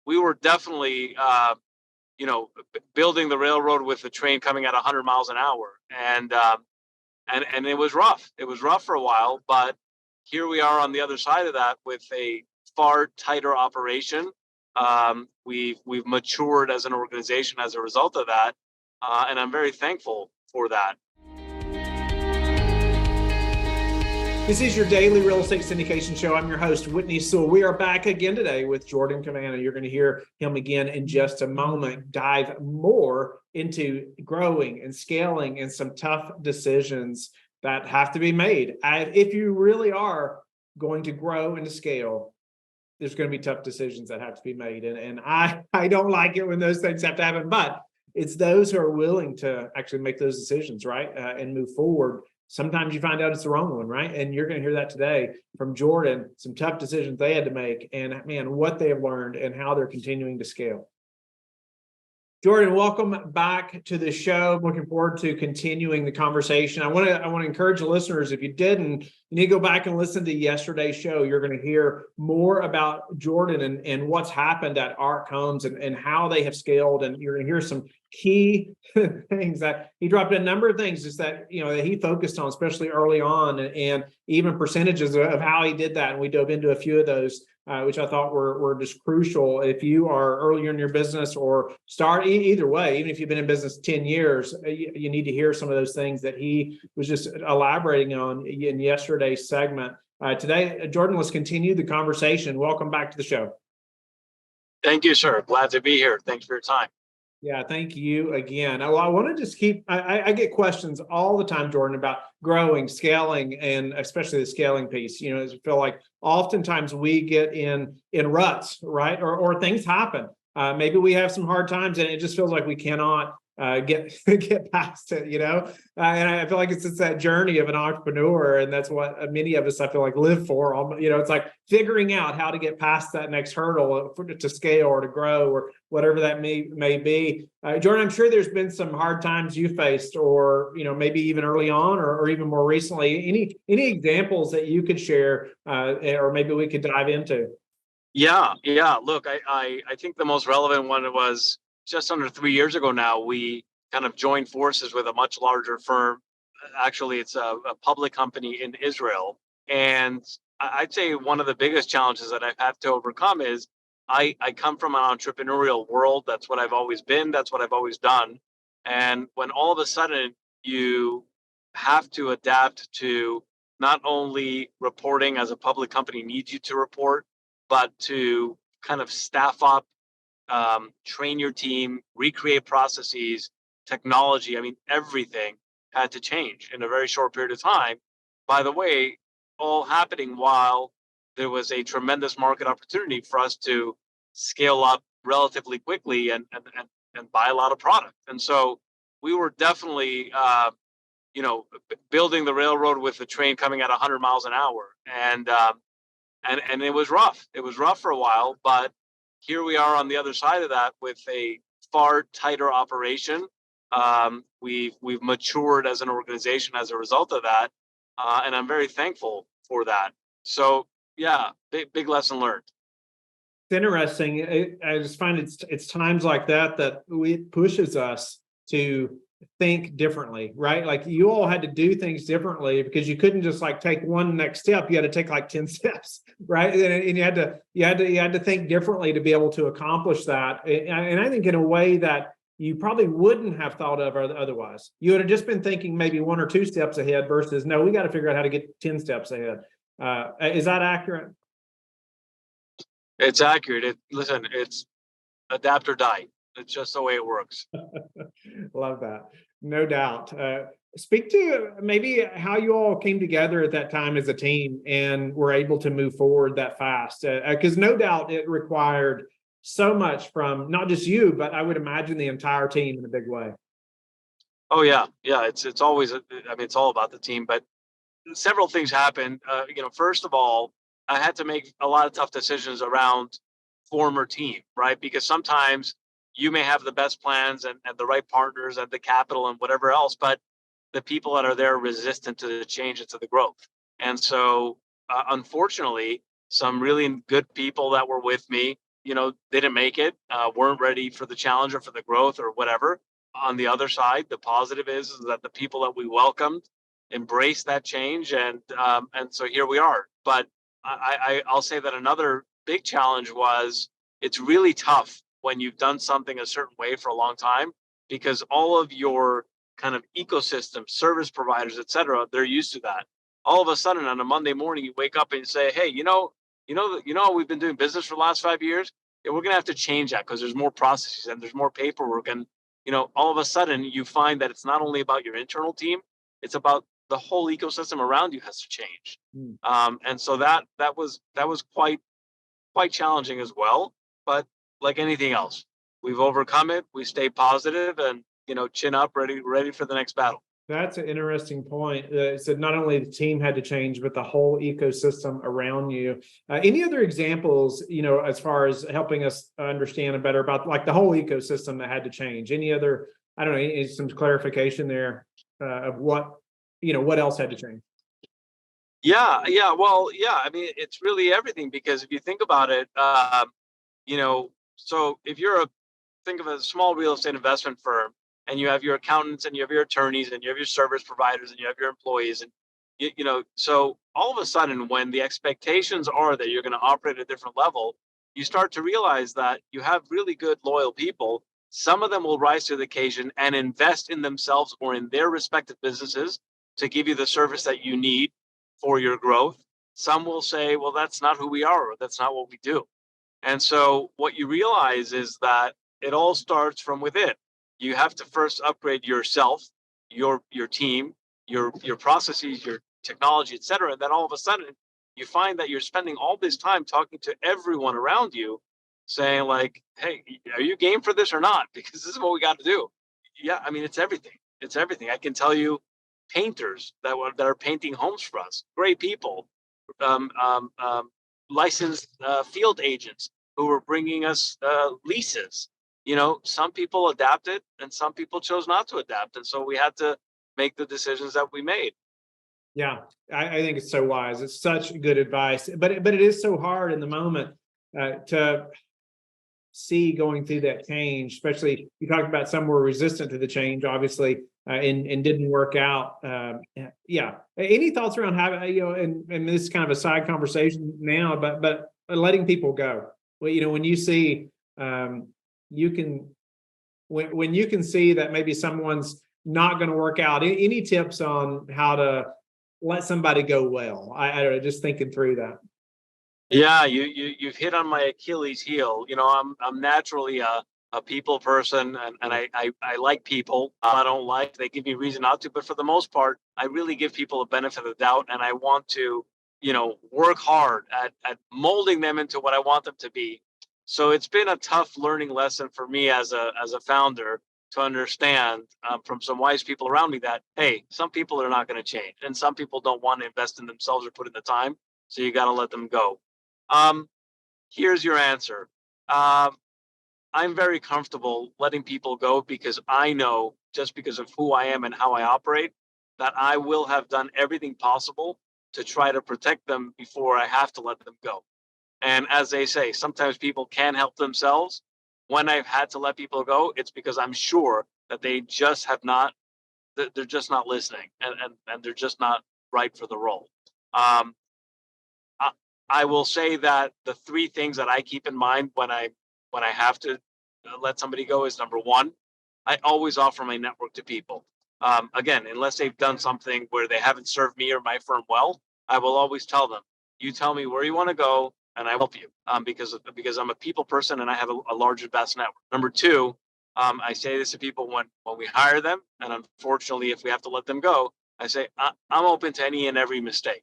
we were definitely, building the railroad with the train coming at 100 miles an hour, and it was rough. It was rough for a while, but here we are on the other side of that with a far tighter operation. We've matured as an organization as a result of that, and I'm very thankful for that. This is your daily real estate syndication show. I'm your host, Whitney Sewell. We are back again today with Jordan Kavana. You're going to hear him again in just a moment, dive more into growing and scaling and some tough decisions that have to be made. If you really are going to grow and to scale, there's going to be tough decisions that have to be made. And I don't like it when those things have to happen, but it's those who are willing to actually make those decisions, right? And move forward. Sometimes you find out it's the wrong one, right? And you're going to hear that today from Jordan, some tough decisions they had to make, and man, what they have learned and how they're continuing to scale. Jordan, welcome back to the show. I'm looking forward to continuing the conversation. I want to encourage the listeners, if you didn't, you need to go back and listen to yesterday's show. You're going to hear more about Jordan and what's happened at ARC Homes and how they have scaled. And you're going to hear some key things that he dropped a number of things just that, that he focused on, especially early on, and even percentages of how he did that. And we dove into a few of those, which I thought were just crucial. If you are earlier in your business or start either way, even if you've been in business 10 years, you need to hear some of those things that he was just elaborating on in yesterday's segment. Today, Jordan, let's continue the conversation. Welcome back to the show. Thank you, sir. Glad to be here. Thanks for your time. Yeah, thank you again. I want to just I get questions all the time, Jordan, about growing, scaling, and especially the scaling piece. I feel like oftentimes we get in ruts, right? Or things happen. Maybe we have some hard times and it just feels like we cannot get past it, and I feel like it's that journey of an entrepreneur, and that's what many of us, I feel like, live for. It's like figuring out how to get past that next hurdle to scale or to grow or whatever that may be. Jordan, I'm sure there's been some hard times you faced, or maybe even early on, or even more recently. Any examples that you could share, or maybe we could dive into? Yeah. Look, I think the most relevant one was just under 3 years ago now. We kind of joined forces with a much larger firm. Actually, it's a public company in Israel. And I'd say one of the biggest challenges that I've had to overcome is I come from an entrepreneurial world. That's what I've always been. That's what I've always done. And when all of a sudden you have to adapt to not only reporting as a public company needs you to report, but to kind of staff up, train your team, recreate processes, technology. I mean, everything had to change in a very short period of time. By the way, all happening while there was a tremendous market opportunity for us to scale up relatively quickly and buy a lot of product. And so we were definitely, building the railroad with the train coming at 100 miles an hour. And it was rough. It was rough for a while, but here we are on the other side of that with a far tighter operation. We've matured as an organization as a result of that, and I'm very thankful for that. So yeah, big lesson learned. It's interesting. I just find it's times like that it pushes us to think differently, right? Like you all had to do things differently because you couldn't just like take one next step. You had to take like 10 steps, right? And you had to think differently to be able to accomplish that. And I think in a way that you probably wouldn't have thought of otherwise. You would have just been thinking maybe 1 or 2 steps ahead versus, no, we got to figure out how to get 10 steps ahead. Is that accurate? It's accurate. Listen, it's adapt or die. It's just the way it works. Love that. No doubt. Speak to maybe how you all came together at that time as a team and were able to move forward that fast. Because no doubt it required so much from not just you, but I would imagine the entire team in a big way. Oh yeah. It's always, it's all about the team, but several things happened. First of all, I had to make a lot of tough decisions around former team, right? Because sometimes you may have the best plans and the right partners and the capital and whatever else, but the people that are there are resistant to the change and to the growth. And so, unfortunately, some really good people that were with me, didn't make it, weren't ready for the challenge or for the growth or whatever. On the other side, the positive is that the people that we welcomed embraced that change, and so here we are. But I'll say that another big challenge was it's really tough when you've done something a certain way for a long time, because all of your kind of ecosystem, service providers, et cetera, they're used to that. All of a sudden on a Monday morning, you wake up and you say, hey, how we've been doing business for the last 5 years? Yeah, we're going to have to change that because there's more processes and there's more paperwork. And, all of a sudden you find that it's not only about your internal team, it's about the whole ecosystem around you has to change. And so that was quite challenging as well. But like anything else, we've overcome it. We stay positive and, chin up, ready for the next battle. That's an interesting point. So not only the team had to change, but the whole ecosystem around you. Any other examples, as far as helping us understand better about like the whole ecosystem that had to change? Any other, I don't know, some clarification there of what else had to change? Yeah. Well, yeah. I mean, it's really everything, because if you think about it, so if think of a small real estate investment firm, and you have your accountants and you have your attorneys and you have your service providers and you have your employees, and so all of a sudden when the expectations are that you're going to operate at a different level, you start to realize that you have really good loyal people. Some of them will rise to the occasion and invest in themselves or in their respective businesses to give you the service that you need for your growth. Some will say, well, that's not who we are, or that's not what we do. And so what you realize is that it all starts from within. You have to first upgrade yourself, your team, your processes, your technology, et cetera. And then all of a sudden you find that you're spending all this time talking to everyone around you, saying like, hey, are you game for this or not? Because this is what we got to do. Yeah, I mean, it's everything. It's everything. I can tell you painters that are painting homes for us, great people, licensed field agents who were bringing us leases. Some people adapted and some people chose not to adapt. And so we had to make the decisions that we made. Yeah, I think it's so wise. It's such good advice, but it is so hard in the moment to see going through that change. Especially you talked about some were resistant to the change, obviously, and didn't work out. Yeah. Any thoughts around how and this is kind of a side conversation now, but letting people go. Well, when you see you can when you can see that maybe someone's not going to work out. Any tips on how to let somebody go well? I don't know, just thinking through that. Yeah, you've hit on my Achilles heel. I'm naturally a people person, and I like people. I don't like, they give me reason not to, but for the most part, I really give people a benefit of the doubt, and I want to, work hard at molding them into what I want them to be. So it's been a tough learning lesson for me as a founder to understand from some wise people around me that, hey, some people are not going to change, and some people don't want to invest in themselves or put in the time. So you got to let them go. Here's your answer. I'm very comfortable letting people go because I know, just because of who I am and how I operate, that I will have done everything possible to try to protect them before I have to let them go. And as they say, sometimes people can help themselves. When I've had to let people go, it's because I'm sure that they just have not, they're just not listening, and they're just not right for the role. Um, I will say that the three things that I keep in mind when I have to let somebody go is, number one, I always offer my network to people. Again, unless they've done something where they haven't served me or my firm well, I will always tell them, you tell me where you want to go and I help you, because I'm a people person and I have a large and vast network. Number two, I say this to people when we hire them, and unfortunately, if we have to let them go, I say, I'm open to any and every mistake.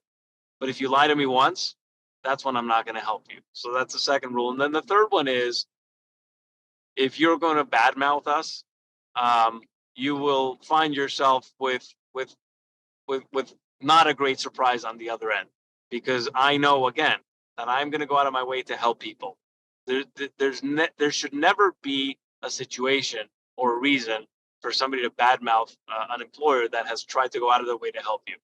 But if you lie to me once, that's when I'm not going to help you. So that's the second rule. And then the third one is, if you're going to badmouth us, you will find yourself with not a great surprise on the other end, because I know, again, that I'm going to go out of my way to help people. There should never be a situation or a reason for somebody to badmouth an employer that has tried to go out of their way to help you.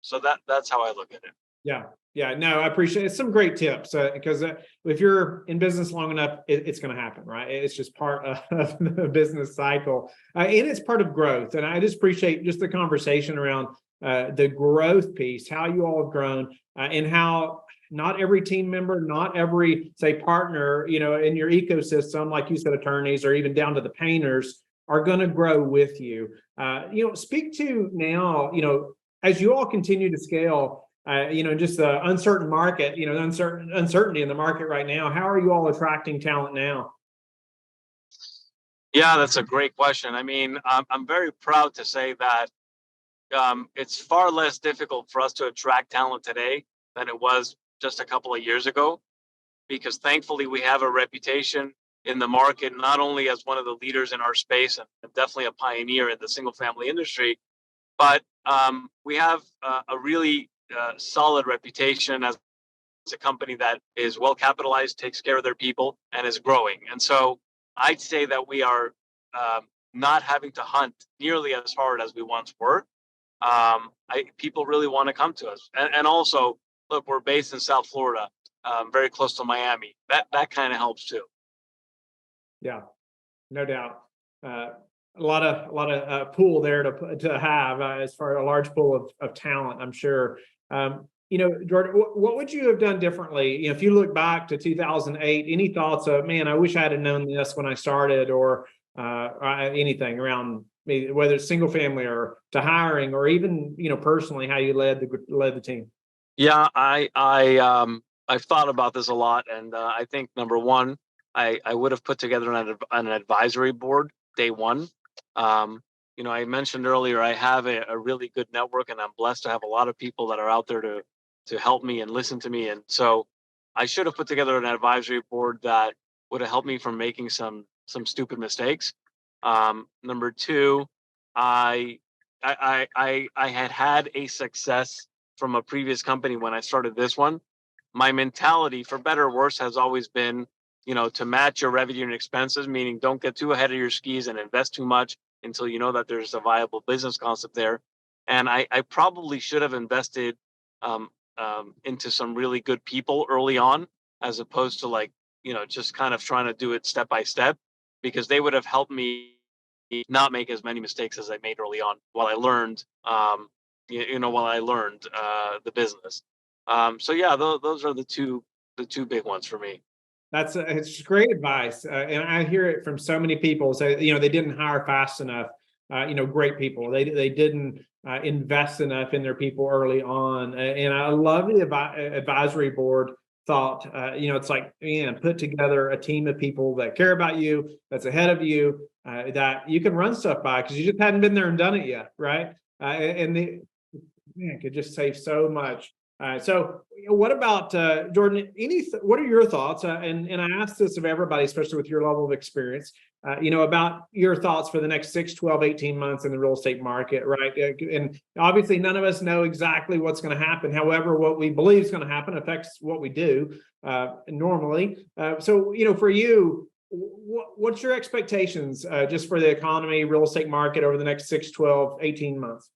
So that's how I look at it. Yeah. Yeah. No, I appreciate it. Some great tips because if you're in business long enough, it's going to happen, right? It's just part of the business cycle, and it's part of growth. And I just appreciate just the conversation around the growth piece, how you all have grown, and how not every team member, not every, say, partner, in your ecosystem, like you said, attorneys, or even down to the painters, are going to grow with you. Speak to now, as you all continue to scale, just the uncertain market, the uncertainty in the market right now. How are you all attracting talent now? Yeah, that's a great question. I mean, I'm very proud to say that it's far less difficult for us to attract talent today than it was just a couple of years ago, because thankfully we have a reputation in the market, not only as one of the leaders in our space and definitely a pioneer in the single family industry, but we have a really solid reputation as a company that is well capitalized, takes care of their people, and is growing. And so I'd say that we are not having to hunt nearly as hard as we once were. People really want to come to us, and also, look, we're based in South Florida, very close to Miami. That kind of helps too. Yeah, no doubt. A lot of pool there to have as far as a large pool of talent, I'm sure. Jordan, what would you have done differently? If you look back to 2008, any thoughts of, man, I wish I had known this when I started, or anything around whether it's single family or to hiring, or even personally how you led the team? Yeah, I've thought about this a lot, and I think number one, I would have put together an advisory board day one. I mentioned earlier I have a really good network, and I'm blessed to have a lot of people that are out there to help me and listen to me. And so I should have put together an advisory board that would have helped me from making some stupid mistakes. Number two, I I had a success from a previous company when I started this one. My mentality, for better or worse, has always been, to match your revenue and expenses, meaning don't get too ahead of your skis and invest too much until you know that there's a viable business concept there. And I probably should have invested um, into some really good people early on, as opposed to like, just kind of trying to do it step by step, because they would have helped me not make as many mistakes as I made early on while I learned, the business. So yeah, those are the two big ones for me. It's great advice, and I hear it from so many people. Say, they didn't hire fast enough. Great people. They didn't invest enough in their people early on. And I love the advisory board thought. It's like, man, put together a team of people that care about you, that's ahead of you, that you can run stuff by because you just hadn't been there and done it yet, right? And the Man, could just save so much. So, what about Jordan? What are your thoughts? And I ask this of everybody, especially with your level of experience. About your thoughts for the next 6, 12, 18 months in the real estate market, right? And obviously, none of us know exactly what's going to happen. However, what we believe is going to happen affects what we do normally. So, for you, what's your expectations just for the economy, real estate market over the next 6, 12, 18 months?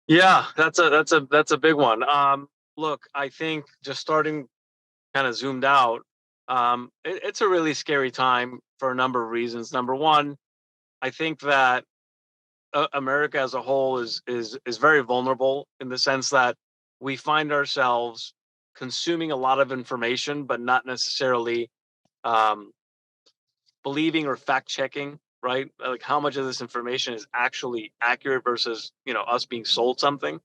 Yeah, that's a big one. Look, I think just starting kind of zoomed out, it's a really scary time for a number of reasons. Number one, I think that America as a whole is very vulnerable in the sense that we find ourselves consuming a lot of information, but not necessarily um, believing or fact checking, right? Like how much of this information is actually accurate versus, us being sold something.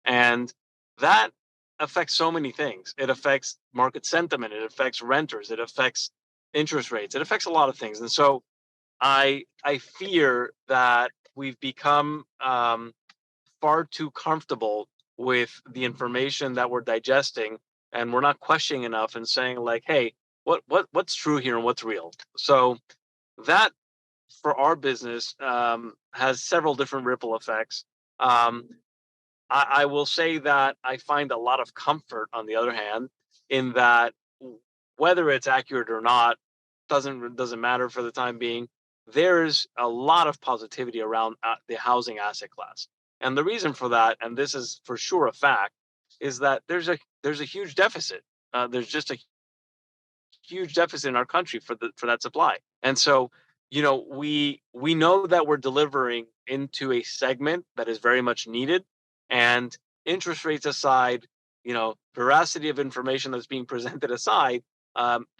And that affects so many things. It affects market sentiment, it affects renters, it affects interest rates, it affects a lot of things. And so I fear that we've become far too comfortable with the information that we're digesting, and we're not questioning enough and saying like, hey, what's true here and what's real. So that for our business has several different ripple effects. Um, I will say that I find a lot of comfort, on the other hand, in that whether it's accurate or not doesn't matter for the time being. There's a lot of positivity around the housing asset class, and the reason for that, and this is for sure a fact, is that there's a huge deficit. There's just a huge deficit in our country for that supply. And so, we know that we're delivering into a segment that is very much needed. And interest rates aside, veracity of information that's being presented aside,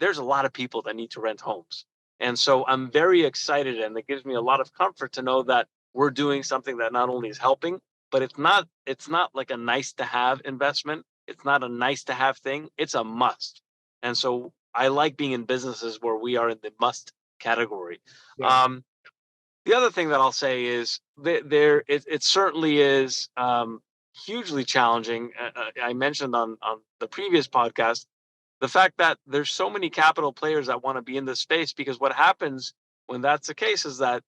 there's a lot of people that need to rent homes. And so I'm very excited, and it gives me a lot of comfort to know that we're doing something that not only is helping, but it's not like a nice to have investment. It's not a nice to have thing. It's a must. And so I like being in businesses where we are in the must category. Yeah. Um, the other thing that I'll say is it certainly is hugely challenging. I mentioned on the previous podcast the fact that there's so many capital players that want to be in this space, because what happens when that's the case is that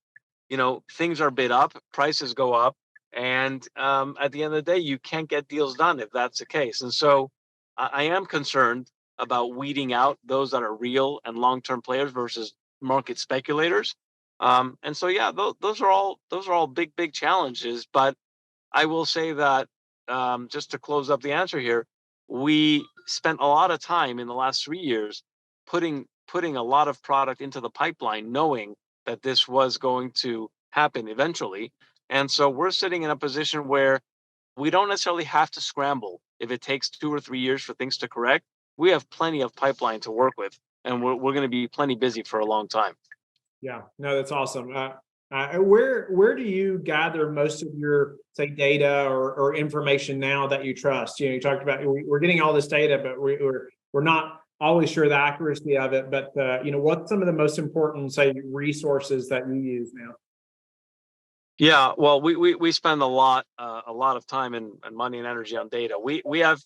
things are bid up, prices go up, and at the end of the day, you can't get deals done if that's the case. And so, I am concerned about weeding out those that are real and long-term players versus market speculators. And so, yeah, those are all big challenges. But I will say that, just to close up the answer here, we spent a lot of time in the last 3 years putting a lot of product into the pipeline, knowing that this was going to happen eventually. And so we're sitting in a position where we don't necessarily have to scramble if it takes 2 or 3 years for things to correct. We have plenty of pipeline to work with, and we're going to be plenty busy for a long time. Yeah, no, that's awesome. Where do you gather most of your, say, data or information now that you trust? You talked about we're getting all this data, but we're not always sure the accuracy of it. But what's some of the most important, say, resources that you use now? Yeah, well, we spend a lot of time and money and energy on data. We have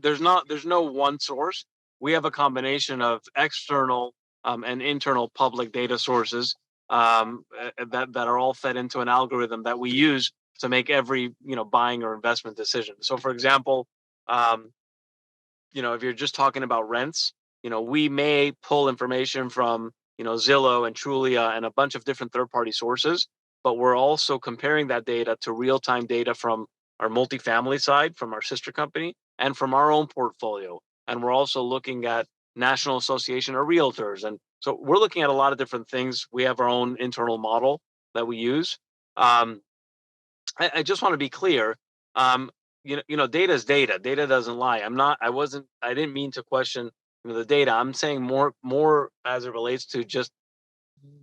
there's no one source. We have a combination of external and internal public data sources, that are all fed into an algorithm that we use to make every buying or investment decision. So, for example, um, if you're just talking about rents, we may pull information from, Zillow and Trulia and a bunch of different third party sources, but we're also comparing that data to real time data from our multifamily side, from our sister company, and from our own portfolio. And we're also looking at National Association of Realtors. And so we're looking at a lot of different things. We have our own internal model that we use. Um, I just want to be clear. Data is data. Data doesn't lie. I didn't mean to question the data. I'm saying more as it relates to just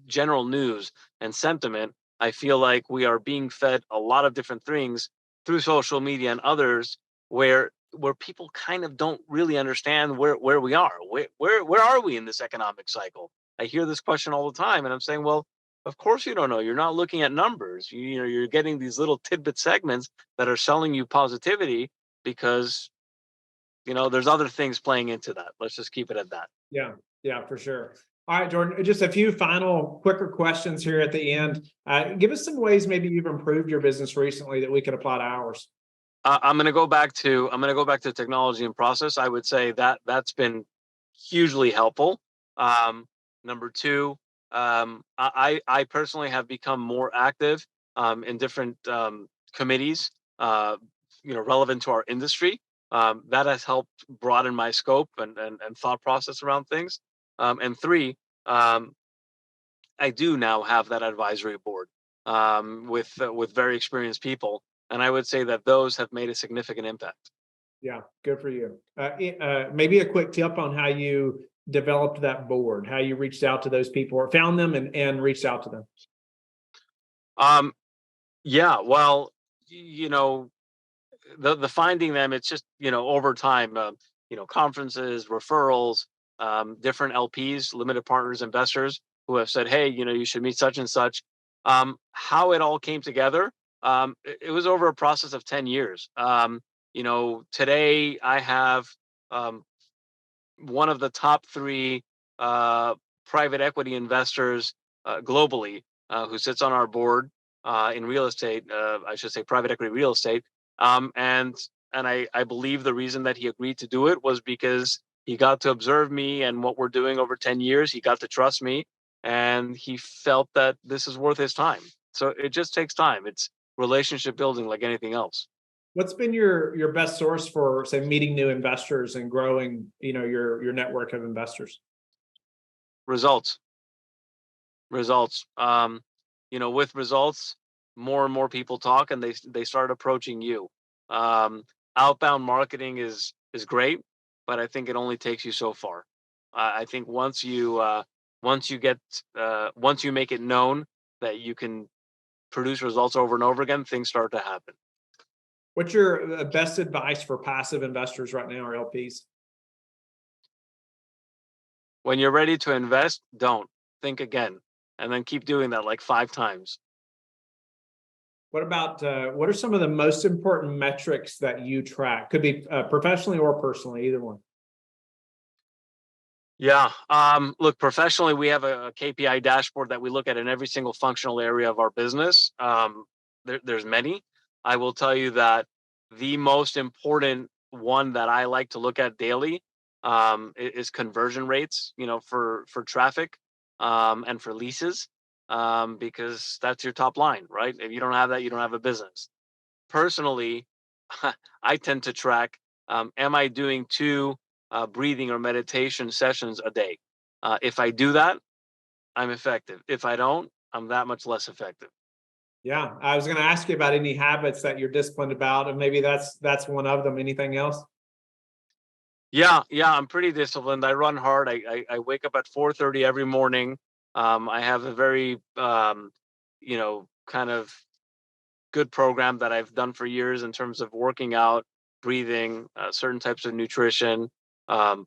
general news and sentiment. I feel like we are being fed a lot of different things through social media and others, where people kind of don't really understand where we are. Where are we in this economic cycle? I hear this question all the time, and I'm saying, well, of course you don't know. You're not looking at numbers. You're getting these little tidbit segments that are selling you positivity because there's other things playing into that. Let's just keep it at that. Yeah, yeah, for sure. All right, Jordan, just a few final quicker questions here at the end. Give us some ways maybe you've improved your business recently that we could apply to ours. I'm going to go back to technology and process. I would say that that's been hugely helpful. Number two, I personally have become more active in different committees, relevant to our industry. That has helped broaden my scope and thought process around things. And three, I do now have that advisory board, with very experienced people, and I would say that those have made a significant impact. Yeah, good for you. Maybe a quick tip on how you developed that board, how you reached out to those people or found them and reached out to them. Um, yeah, well, the finding them, it's just over time, conferences, referrals, different LPs, limited partners, investors who have said, hey, you should meet such and such. How it all came together, it was over a process of 10 years. Today I have, um, one of the top three uh, private equity investors globally, who sits on our board in real estate. I should say private equity real estate. And I believe the reason that he agreed to do it was because he got to observe me and what we're doing over 10 years. He got to trust me, and he felt that this is worth his time. So it just takes time. It's relationship building like anything else. What's been your best source for, say, meeting new investors and growing, your network of investors? Results. With results, more and more people talk, and they start approaching you. Outbound marketing is great, but I think it only takes you so far. I think once you make it known that you can produce results over and over again, things start to happen. What's your best advice for passive investors right now, or LPs? When you're ready to invest, don't think again, and then keep doing that like 5 times. What about what are some of the most important metrics that you track? Could be professionally or personally, either one. Yeah. Look, professionally, we have a KPI dashboard that we look at in every single functional area of our business. There's many. I will tell you that the most important one that I like to look at daily is conversion rates, for traffic and for leases, because that's your top line, right? If you don't have that, you don't have a business. Personally, I tend to track, am I doing 2 breathing or meditation sessions a day? If I do that, I'm effective. If I don't, I'm that much less effective. Yeah, I was going to ask you about any habits that you're disciplined about, and maybe that's one of them. Anything else? Yeah, I'm pretty disciplined. I run hard. I wake up at 4:30 every morning. I have a very kind of good program that I've done for years in terms of working out, breathing, certain types of nutrition,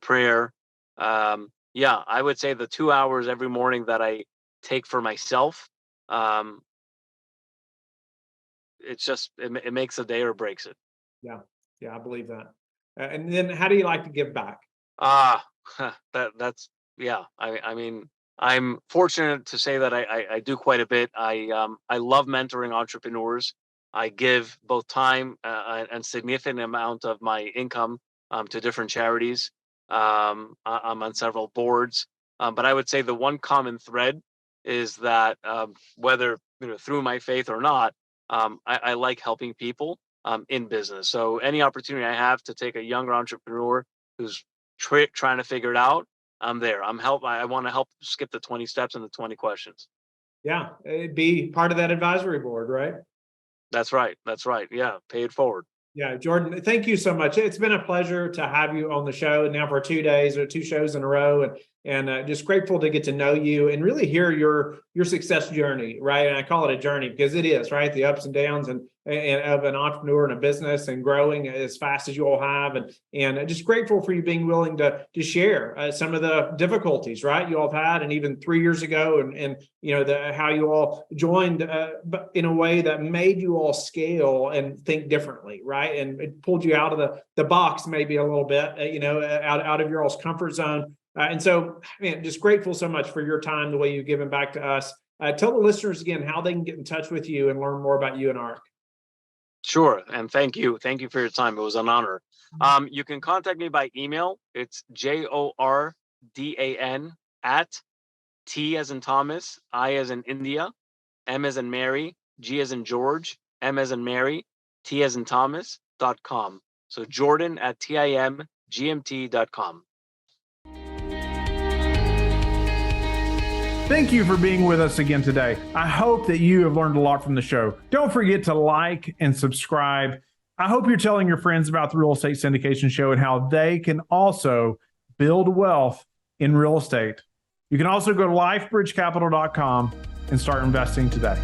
prayer. I would say the 2 hours every morning that I take for myself, it makes a day or breaks it. Yeah, I believe that. And then, how do you like to give back? That's yeah. I mean, I'm fortunate to say that I do quite a bit. I love mentoring entrepreneurs. I give both time and significant amount of my income to different charities. I'm on several boards, but I would say the one common thread is that whether through my faith or not, I like helping people in business. So any opportunity I have to take a younger entrepreneur who's trying to figure it out, I'm there. I want to help skip the 20 steps and the 20 questions. Yeah, it'd be part of that advisory board, right? That's right. Yeah, pay it forward. Yeah, Jordan, thank you so much. It's been a pleasure to have you on the show now for 2 days or 2 shows in a row, and just grateful to get to know you and really hear your success journey, right? And I call it a journey because it is, right? The ups and downs and of an entrepreneur and a business and growing as fast as you all have, and just grateful for you being willing to share some of the difficulties, right? You all have had, and even 3 years ago, and how you all joined, but in a way that made you all scale and think differently, right? And it pulled you out of the box maybe a little bit, out of your all's comfort zone. And so, man, just grateful so much for your time, the way you've given back to us. Tell the listeners again how they can get in touch with you and learn more about you and ARC. Sure. And thank you for your time. It was an honor. You can contact me by email. It's JORDAN at T as in Thomas, I as in India, M as in Mary, G as in George, M as in Mary, T as in Thomas.com. So Jordan at TIMGMT.com. Thank you for being with us again today. I hope that you have learned a lot from the show. Don't forget to like and subscribe. I hope you're telling your friends about the Real Estate Syndication Show and how they can also build wealth in real estate. You can also go to lifebridgecapital.com and start investing today.